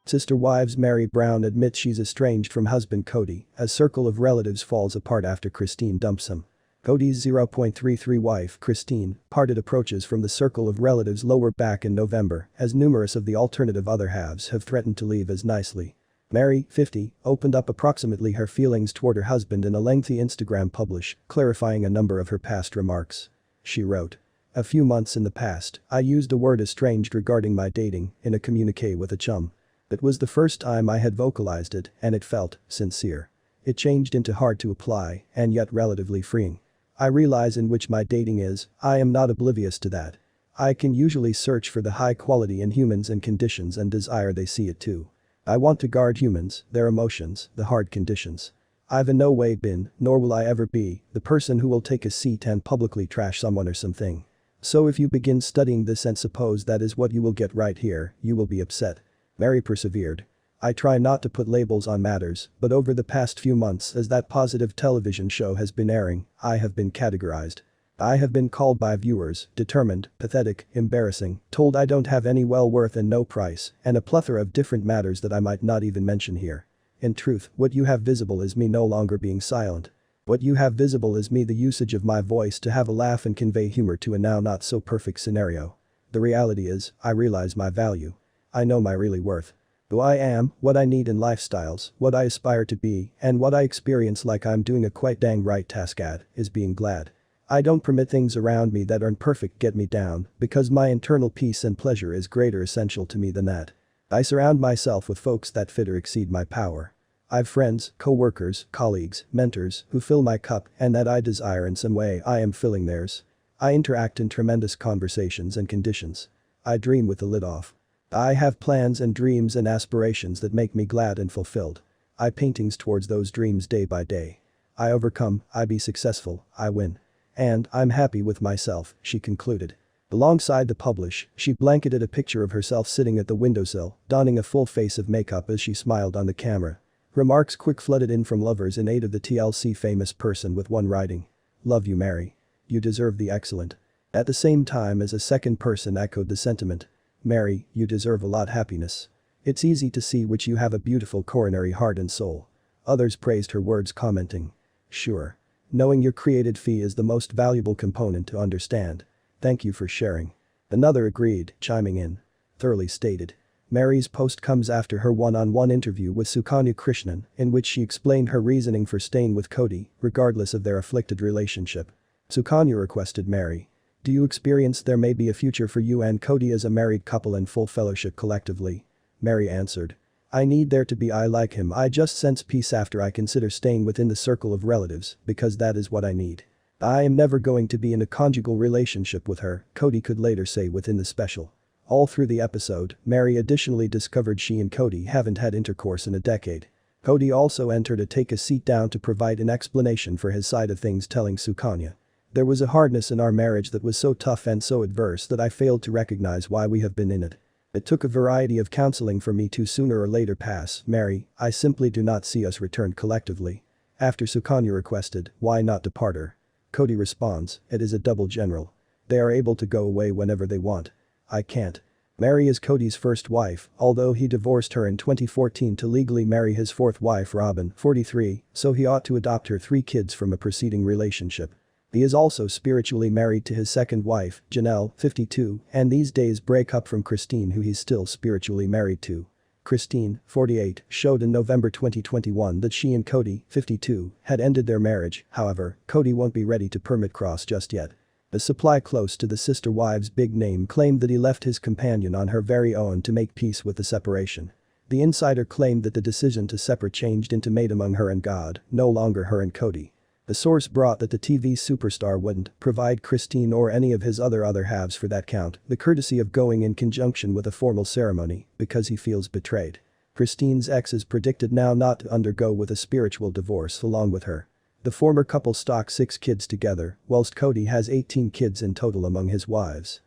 Sister wives Meri Brown admits she's estranged from husband Kody as circle of relatives falls apart after Christine dumps him. Kody's 0.33 wife, Christine, parted approaches from the circle of relatives lower back in November as numerous of the alternative other halves have threatened to leave as nicely. Meri, 50, opened up approximately her feelings toward her husband in a lengthy Instagram publish, clarifying a number of her past remarks. She wrote, "A few months in the past, I used the word estranged regarding my dating in a communique with a chum. It was the first time I had vocalized it and it felt sincere. It changed into hard to apply and yet relatively freeing. I realize in which my dating is, I am not oblivious to that. I can usually search for the high quality in humans and conditions and desire they see it too. I want to guard humans, their emotions, the hard conditions. I've in no way been, nor will I ever be, the person who will take a seat and publicly trash someone or something. So if you begin studying this and suppose that is what you will get right here, you will be upset." Meri persevered. "I try not to put labels on matters, but over the past few months as that positive television show has been airing, I have been categorized. I have been called by viewers, determined, pathetic, embarrassing, told I don't have any well-worth and no price, and a plethora of different matters that I might not even mention here. In truth, what you have visible is me no longer being silent. What you have visible is me the usage of my voice to have a laugh and convey humor to a now not so perfect scenario. The reality is, I realize my value. I know my really worth. Who I am, what I need in lifestyles, what I aspire to be, and what I experience like I'm doing a quite dang right task at, is being glad. I don't permit things around me that aren't perfect get me down, because my internal peace and pleasure is greater essential to me than that. I surround myself with folks that fit or exceed my power. I've friends, co-workers, colleagues, mentors who fill my cup and that I desire in some way I am filling theirs. I interact in tremendous conversations and conditions. I dream with the lid off. I have plans and dreams and aspirations that make me glad and fulfilled. I paintings towards those dreams day by day. I overcome, I be successful, I win. And I'm happy with myself," she concluded. Alongside the publish, she blanketed a picture of herself sitting at the windowsill, donning a full face of makeup as she smiled on the camera. Remarks quick flooded in from lovers in aid of the TLC famous person with one writing, "Love you Meri. You deserve the excellent." At the same time as a second person echoed the sentiment, "Meri, you deserve a lot happiness. It's easy to see which you have a beautiful coronary heart and soul." Others praised her words commenting, "Sure. Knowing your created fee is the most valuable component to understand. Thank you for sharing." Another agreed, chiming in. Thoroughly stated. Meri's post comes after her one-on-one interview with Sukanya Krishnan, in which she explained her reasoning for staying with Kody, regardless of their afflicted relationship. Sukanya requested Meri, "Do you experience there may be a future for you and Kody as a married couple in full fellowship collectively?" Meri answered, "I need there to be I like him I just sense peace after I consider staying within the circle of relatives because that is what I need. I am never going to be in a conjugal relationship with her," Kody could later say within the special. All through the episode, Meri additionally discovered she and Kody haven't had intercourse in a decade. Kody also entered a take a seat down to provide an explanation for his side of things telling Sukanya, "There was a hardness in our marriage that was so tough and so adverse that I failed to recognize why we have been in it. It took a variety of counseling for me to sooner or later pass, Meri, I simply do not see us return collectively." After Sukanya requested, "Why not depart her?" Kody responds, "It is a double general. They are able to go away whenever they want. I can't." Meri is Kody's first wife, although he divorced her in 2014 to legally marry his fourth wife Robin, 43, so he ought to adopt her 3 kids from a preceding relationship. He is also spiritually married to his second wife, Janelle, 52, and these days break up from Christine who he's still spiritually married to. Christine, 48, showed in November 2021 that she and Kody, 52, had ended their marriage, however, Kody won't be ready to permit cross just yet. A supply close to the sister wives' big name claimed that he left his companion on her very own to make peace with the separation. The insider claimed that the decision to separate changed into made among her and God, no longer her and Kody. The source brought that the TV superstar wouldn't provide Christine or any of his other halves for that count the courtesy of going in conjunction with a formal ceremony because he feels betrayed. Christine's ex is predicted now not to undergo with a spiritual divorce along with her. The former couple stalk 6 kids together, whilst Kody has 18 kids in total among his wives.